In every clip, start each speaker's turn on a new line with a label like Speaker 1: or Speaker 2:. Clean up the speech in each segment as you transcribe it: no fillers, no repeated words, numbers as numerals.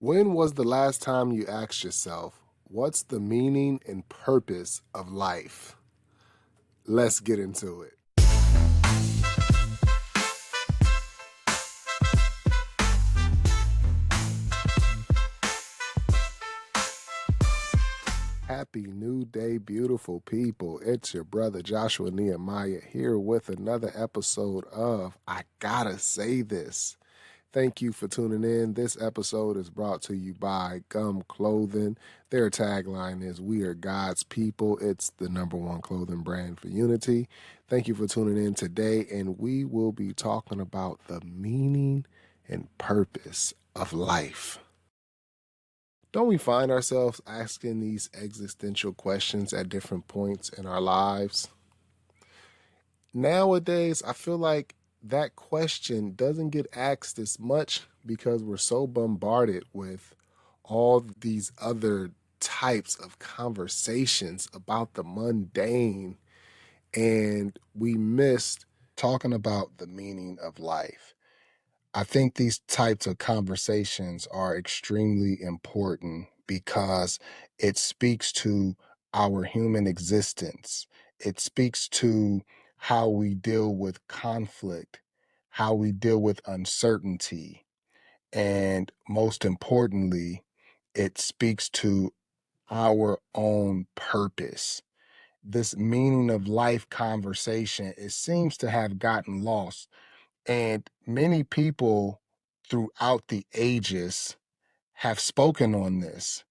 Speaker 1: When was the last time you asked yourself, what's the meaning and purpose of life? Let's get into it. Happy New Day, beautiful people. It's your brother Joshua Nehemiah here with another episode of I Gotta Say This. Thank you for tuning in. This episode is brought to you by Gum Clothing. Their tagline is "We are God's people." It's the #1 clothing brand for unity. Thank you for tuning in today, and we will be talking about the meaning and purpose of life. Don't we find ourselves asking these existential questions at different points in our lives? Nowadays, I feel like that question doesn't get asked as much because we're so bombarded with all these other types of conversations about the mundane, and we missed talking about the meaning of life. I think these types of conversations are extremely important because it speaks to our human existence. It speaks to how we deal with conflict, how we deal with uncertainty, and most importantly, it speaks to our own purpose. This meaning of life conversation, it seems to have gotten lost, and many people throughout the ages have spoken on this.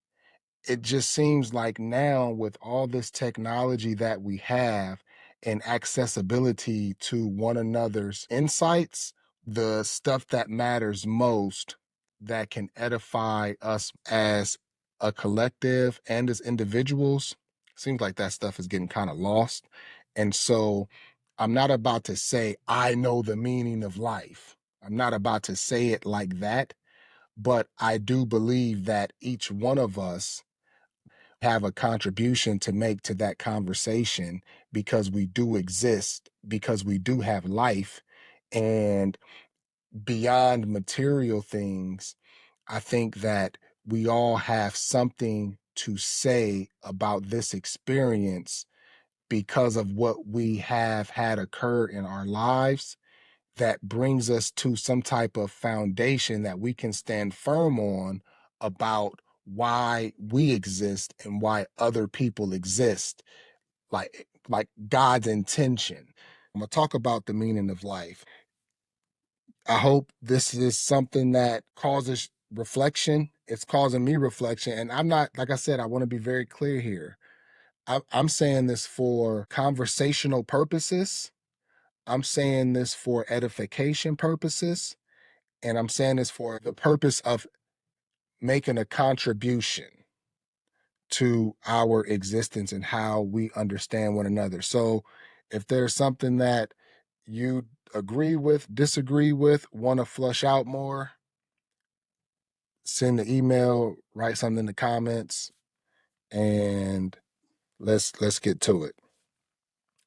Speaker 1: It just seems like now, with all this technology that we have and accessibility to one another's insights, the stuff that matters most that can edify us as a collective and as individuals, seems like that stuff is getting kind of lost. And so I'm not about to say, I know the meaning of life. I'm not about to say it like that, but I do believe that each one of us have a contribution to make to that conversation because we do exist, because we do have life. And beyond material things, I think that we all have something to say about this experience because of what we have had occur in our lives that brings us to some type of foundation that we can stand firm on about why we exist and why other people exist, like God's intention. I'm gonna talk about the meaning of life. I hope this is something that causes reflection. It's causing me reflection, and I'm not, like I said, I want to be very clear here. I'm saying this for conversational purposes. I'm saying this for edification purposes. And I'm saying this for the purpose of making a contribution to our existence and how we understand one another. So if there's something that you agree with, disagree with, want to flush out more, send the email, write something in the comments, and let's get to it.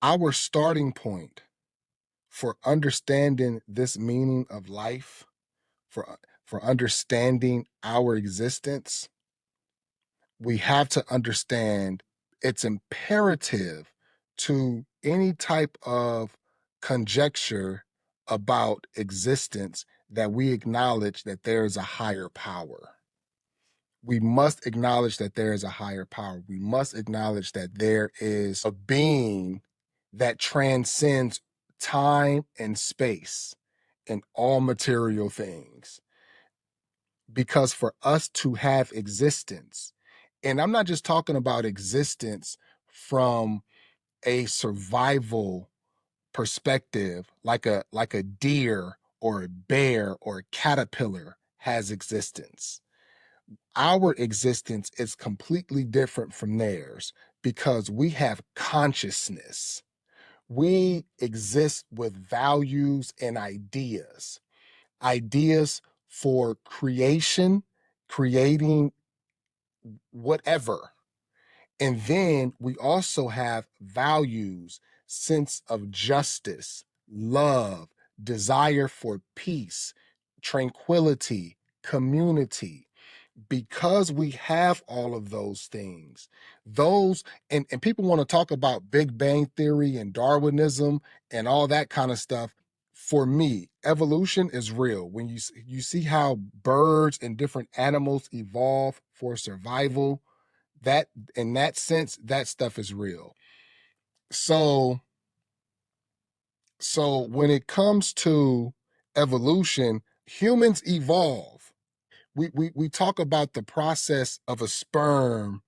Speaker 1: Our starting point for understanding this meaning of life, for understanding our existence, we have to understand it's imperative to any type of conjecture about existence that we acknowledge that there is a higher power. We must acknowledge that there is a higher power. We must acknowledge that there is a being that transcends time and space and all material things. Because for us to have existence, and I'm not just talking about existence from a survival perspective, like a deer or a bear or a caterpillar has existence. Our existence is completely different from theirs because we have consciousness. We exist with values and ideas for creation, creating whatever. And then we also have values, sense of justice, love, desire for peace, tranquility, community. because we have all of those things, those and people want to talk about Big Bang Theory and Darwinism and all that kind of stuff. For me, evolution is real. When you see how birds and different animals evolve for survival, that in that sense, that stuff is real. So when it comes to evolution, humans evolve. We talk about the process of a sperm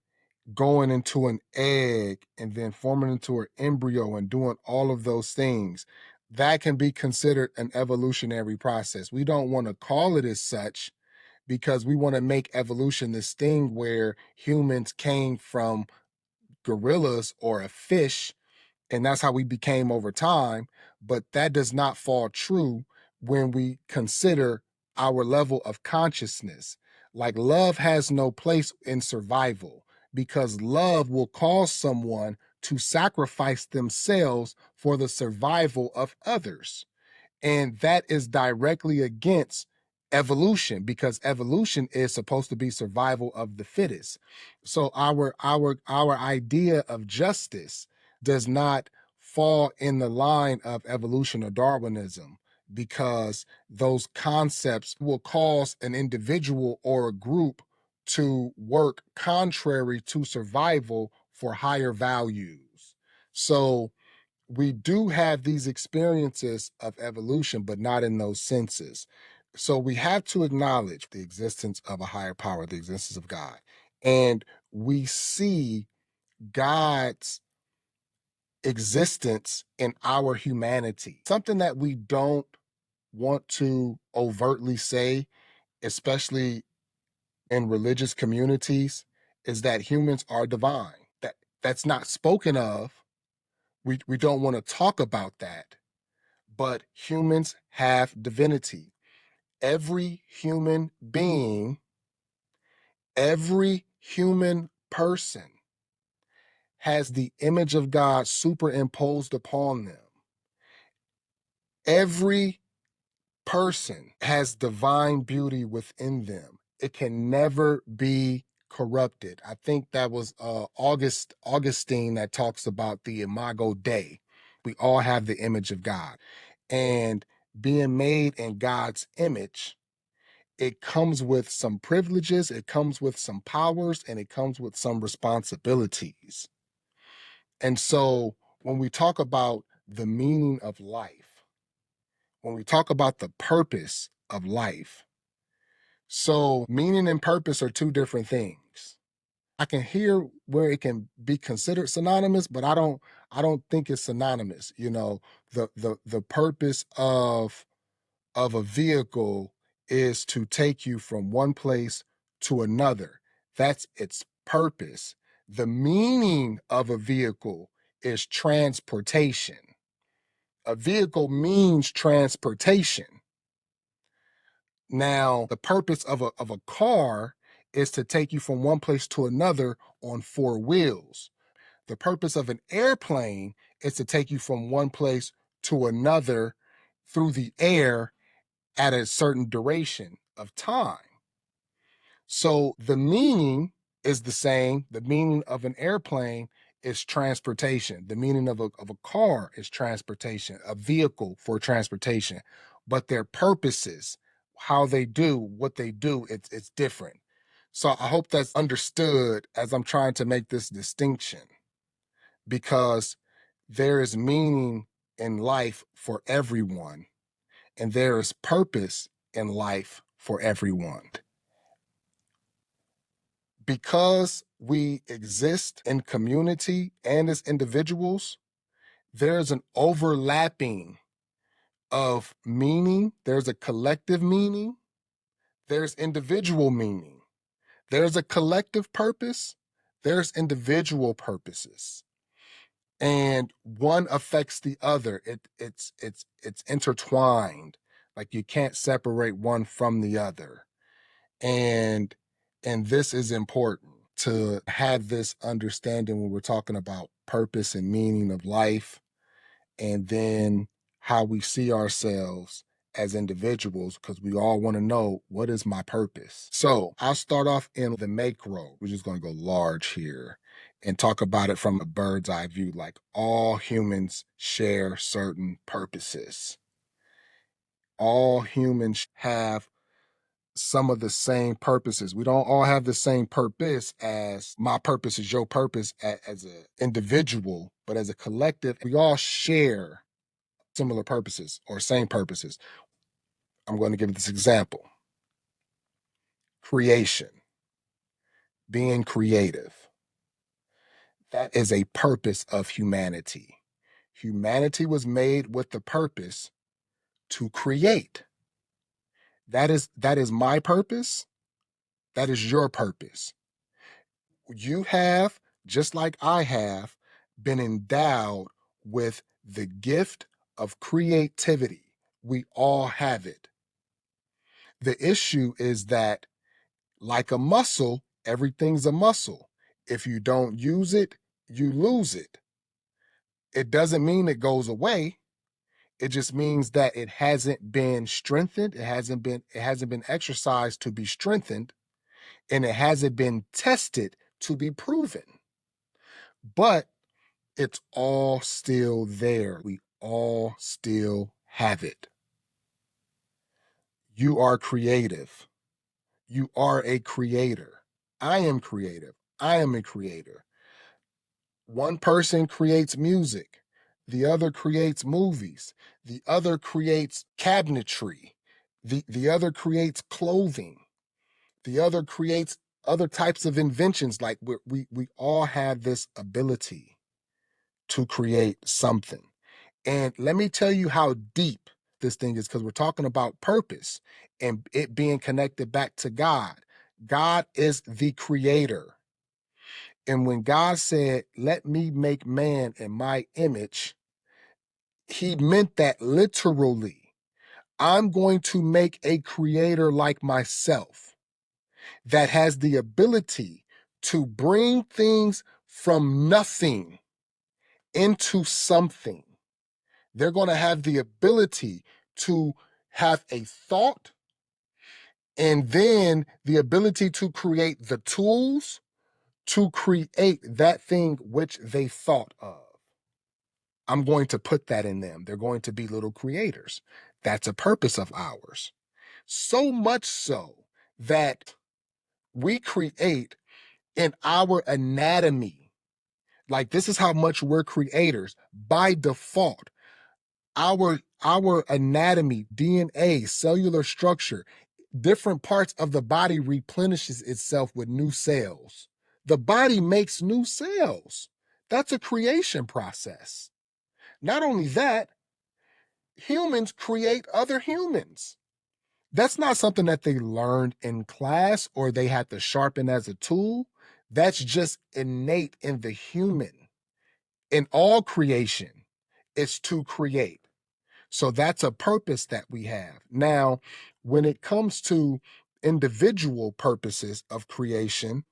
Speaker 1: going into an egg and then forming into an embryo and doing all of those things. That can be considered an evolutionary process. We don't want to call it as such because we want to make evolution this thing where humans came from gorillas or a fish and that's how we became over time. But that does not fall true when we consider our level of consciousness. Like, love has no place in survival because love will cause someone to sacrifice themselves for the survival of others. And that is directly against evolution because evolution is supposed to be survival of the fittest. So our idea of justice does not fall in the line of evolution or Darwinism because those concepts will cause an individual or a group to work contrary to survival for higher values. So we do have these experiences of evolution, but not in those senses. So we have to acknowledge the existence of a higher power, the existence of God. And we see God's existence in our humanity, something that we don't want to overtly say, especially in religious communities, is that humans are divine. That's not spoken of. We don't want to talk about that, but humans have divinity. Every human being, every human person has the image of God superimposed upon them. Every person has divine beauty within them. It can never be corrupted. I think that was Augustine that talks about the imago Dei. We all have the image of God. And being made in God's image, it comes with some privileges, it comes with some powers, and it comes with some responsibilities. And so when we talk about the meaning of life, when we talk about the purpose of life, so meaning and purpose are two different things. I can hear where it can be considered synonymous, but I don't think it's synonymous. You know, the purpose of a vehicle is to take you from one place to another. That's its purpose. The meaning of a vehicle is transportation. A vehicle means transportation. Now, the purpose of a car is to take you from one place to another on four wheels. The purpose of an airplane is to take you from one place to another through the air at a certain duration of time. So the meaning is the same. The meaning of an airplane is transportation. The meaning of a car is transportation, a vehicle for transportation. But their purposes, how they do what they do, it's different. So I hope that's understood as I'm trying to make this distinction because there is meaning in life for everyone and there is purpose in life for everyone. Because we exist in community and as individuals, there's an overlapping of meaning. There's a collective meaning, there's individual meaning, there's a collective purpose, there's individual purposes. And one affects the other. It's intertwined. Like you can't separate one from the other. And this is important to have this understanding when we're talking about purpose and meaning of life, and then how we see ourselves as individuals because we all want to know, what is my purpose? So I'll start off in the macro. We're just going to go large here and talk about it from a bird's eye view. Like, all humans share certain purposes. All humans have some of the same purposes. We don't all have the same purpose as my purpose is your purpose as an individual, but as a collective, we all share similar purposes or same purposes. I'm going to give this example. Creation, being creative. That is a purpose of humanity. Humanity was made with the purpose to create. That is my purpose. That is your purpose. You have, just like I have, been endowed with the gift of creativity. We all have it. The issue is that, like a muscle, everything's a muscle. If you don't use it, you lose it. It doesn't mean it goes away. It just means that it hasn't been strengthened. It hasn't been exercised to be strengthened, and it hasn't been tested to be proven. But it's all still there. We all still have it. You are creative. You are a creator. I am creative. I am a creator. One person creates music, the other creates movies, the other creates cabinetry, the other creates clothing, the other creates other types of inventions. Like, we all have this ability to create something. And let me tell you how deep this thing is, because we're talking about purpose and it being connected back to God. God is the creator. And when God said, let me make man in my image, he meant that literally. I'm going to make a creator like myself that has the ability to bring things from nothing into something. They're going to have the ability to have a thought, and then the ability to create the tools to create that thing which they thought of. I'm going to put that in them. They're going to be little creators. That's a purpose of ours. So much so that we create in our anatomy. Like, this is how much we're creators by default. Our anatomy, DNA, cellular structure, different parts of the body replenishes itself with new cells. The body makes new cells. That's a creation process. Not only that, humans create other humans. That's not something that they learned in class or they had to sharpen as a tool. That's just innate in the human. In all creation, it's to create. So that's a purpose that we have. Now, when it comes to individual purposes of creation,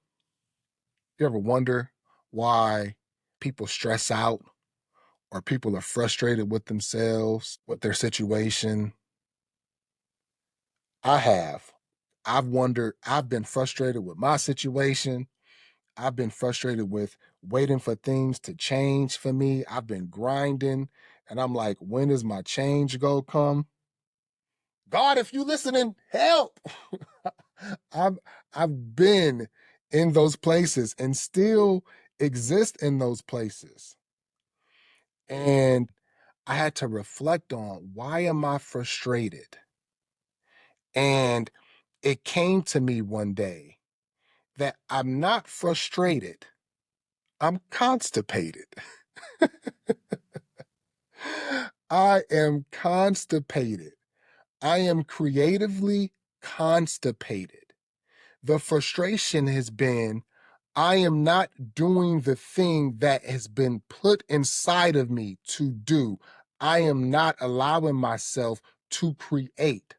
Speaker 1: you ever wonder why people stress out or people are frustrated with themselves, with their situation? I have. I've wondered, I've been frustrated with my situation. I've been frustrated with waiting for things to change for me. I've been grinding, and I'm like, when is my change gonna come? God, if you listening, help. I've I've been in those places and still exist in those places. And I had to reflect on, why am I frustrated? And it came to me one day that I'm not frustrated. I'm constipated. I am constipated. I am creatively constipated. The frustration has been, I am not doing the thing that has been put inside of me to do. I am not allowing myself to create.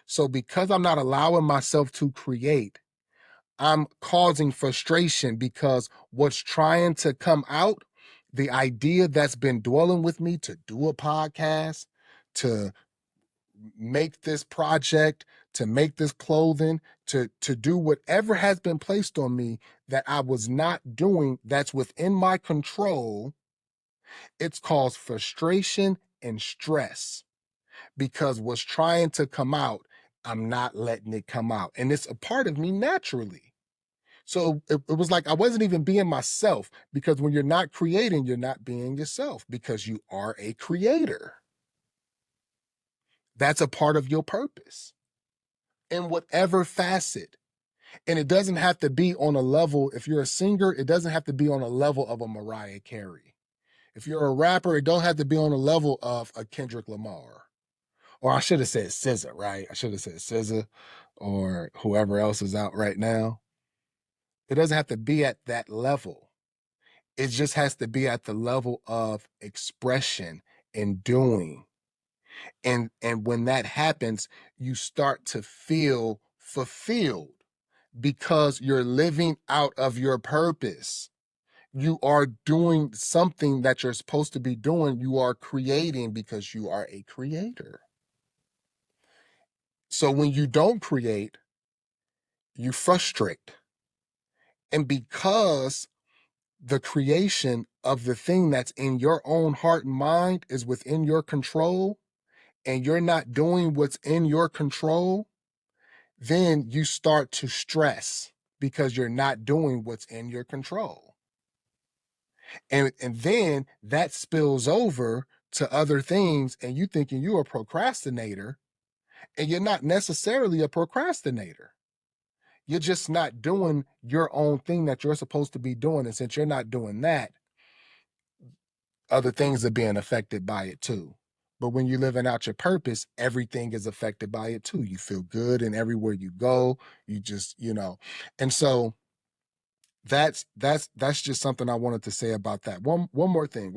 Speaker 1: So because I'm not allowing myself to create, I'm causing frustration, because what's trying to come out, the idea that's been dwelling with me to do a podcast, to make this project, to make this clothing, to do whatever has been placed on me that I was not doing, that's within my control, it's caused frustration and stress because what's trying to come out, I'm not letting it come out. And it's a part of me naturally. So it was like I wasn't even being myself, because when you're not creating, you're not being yourself because you are a creator. That's a part of your purpose in whatever facet. And it doesn't have to be on a level, if you're a singer, it doesn't have to be on a level of a Mariah Carey. If you're a rapper, it don't have to be on a level of a Kendrick Lamar. Or I should have said SZA, right? I should have said SZA or whoever else is out right now. It doesn't have to be at that level. It just has to be at the level of expression and doing. And when that happens, you start to feel fulfilled because you're living out of your purpose. You are doing something that you're supposed to be doing. You are creating because you are a creator. So when you don't create, you frustrate. And because the creation of the thing that's in your own heart and mind is within your control, and you're not doing what's in your control, then you start to stress because you're not doing what's in your control. And then that spills over to other things, and you thinking you're a procrastinator, and you're not necessarily a procrastinator. You're just not doing your own thing that you're supposed to be doing. And since you're not doing that, other things are being affected by it too. But when you're living out your purpose, everything is affected by it too. You feel good, and everywhere you go, you just, and so that's just something I wanted to say about that. One more thing.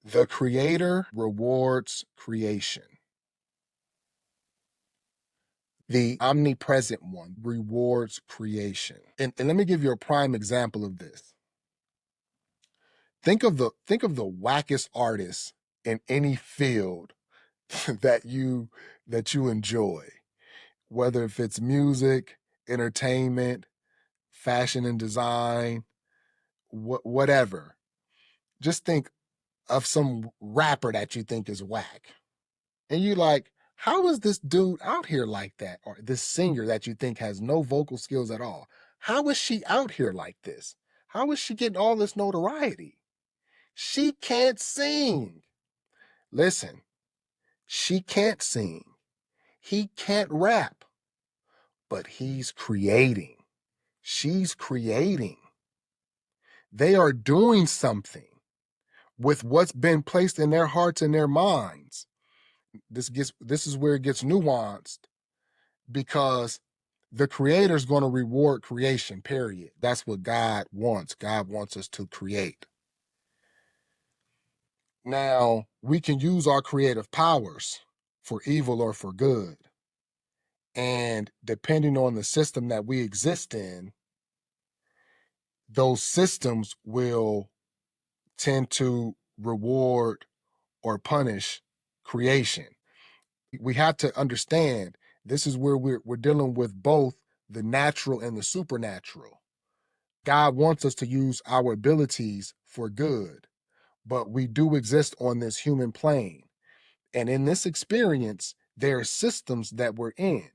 Speaker 1: The creator rewards creation. The omnipresent one rewards creation. And let me give you a prime example of this. Think of the wackest artist in any field that you enjoy, whether if it's music, entertainment, fashion and design, whatever. Just think of some rapper that you think is whack. And you like, how is this dude out here like that? Or this singer that you think has no vocal skills at all. How is she out here like this? How is she getting all this notoriety? She can't sing. Listen, she can't sing. He can't rap, but he's creating. She's creating. They are doing something with what's been placed in their hearts and their minds. This is where it gets nuanced, because the creator is going to reward creation, period. That's what God wants. God wants us to create. Now, we can use our creative powers for evil or for good. And depending on the system that we exist in, those systems will tend to reward or punish creation. We have to understand this is where we're dealing with both the natural and the supernatural. God wants us to use our abilities for good, but we do exist on this human plane. And in this experience, there are systems that we're in.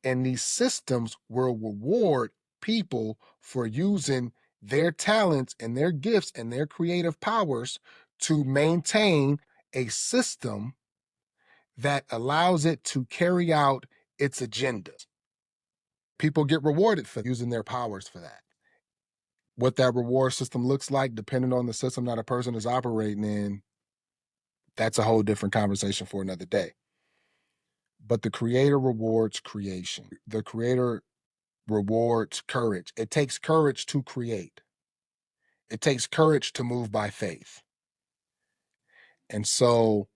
Speaker 1: And these systems will reward people for using their talents and their gifts and their creative powers to maintain a system that allows it to carry out its agenda. People get rewarded for using their powers for that. What that reward system looks like, depending on the system that a person is operating in, that's a whole different conversation for another day. But the creator rewards creation. The creator rewards courage. It takes courage to create. It takes courage to move by faith. And so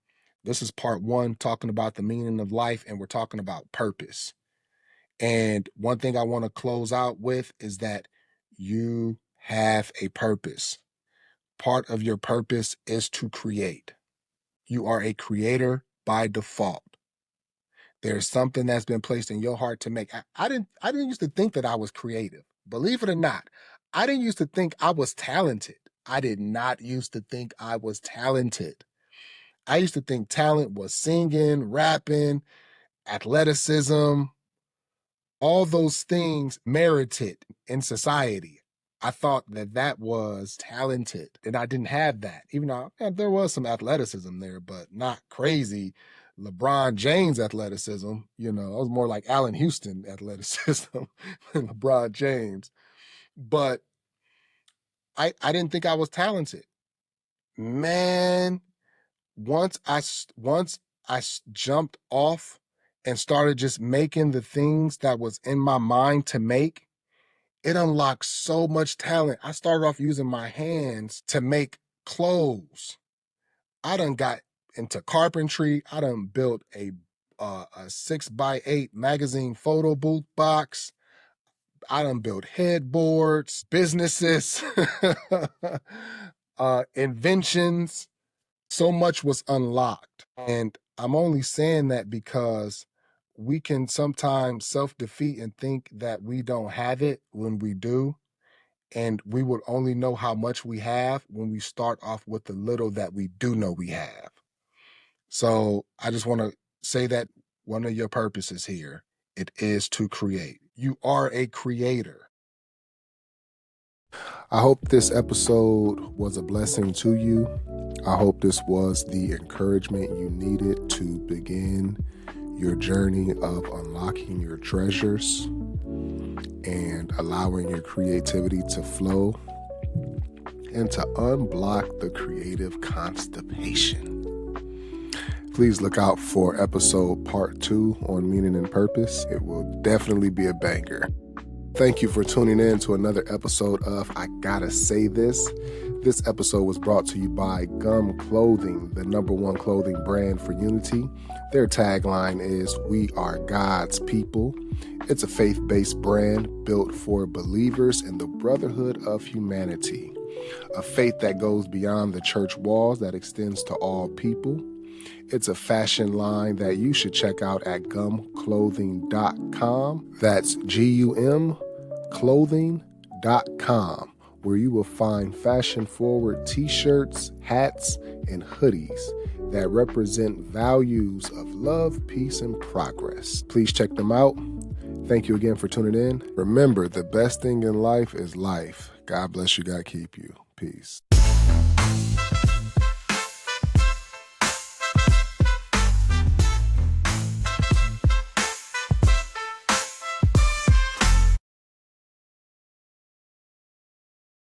Speaker 1: this is part one, talking about the meaning of life, and we're talking about purpose. And one thing I want to close out with is that you have a purpose. part of your purpose is to create. You are a creator by default. There's something that's been placed in your heart to make. I didn't used to think that I was creative. Believe it or not, I didn't used to think I was talented. I did not used to think I was talented. I used to think talent was singing, rapping, athleticism, all those things merited in society. I thought that that was talented, and I didn't have that. Even though there was some athleticism there, but not crazy LeBron James athleticism. I was more like Allen Houston athleticism than LeBron James. But I didn't think I was talented. Man, once I jumped off and started just making the things that was in my mind to make, it unlocked so much talent. I started off using my hands to make clothes. I done got into carpentry. I done built a 6x8 magazine photo booth box. I done built headboards, businesses, inventions. So much was unlocked. And I'm only saying that because we can sometimes self-defeat and think that we don't have it when we do. And we would only know how much we have when we start off with the little that we do know we have. So I just want to say that one of your purposes here, it is to create. You are a creator. I hope this episode was a blessing to you. I hope this was the encouragement you needed to begin your journey of unlocking your treasures and allowing your creativity to flow and to unblock the creative constipation. Please look out for episode part 2 on meaning and purpose. It will definitely be a banger. Thank you for tuning in to another episode of I Gotta Say This. This episode was brought to you by Gum Clothing, the #1 clothing brand for Unity. Their tagline is, "We are God's people." It's a faith-based brand built for believers in the brotherhood of humanity, a faith that goes beyond the church walls, that extends to all people. It's a fashion line that you should check out at gumclothing.com. That's GUM clothing.com, where you will find fashion-forward t-shirts, hats, and hoodies that represent values of love, peace, and progress. Please check them out. Thank you again for tuning in. Remember, the best thing in life is life. God bless you. God keep you. Peace.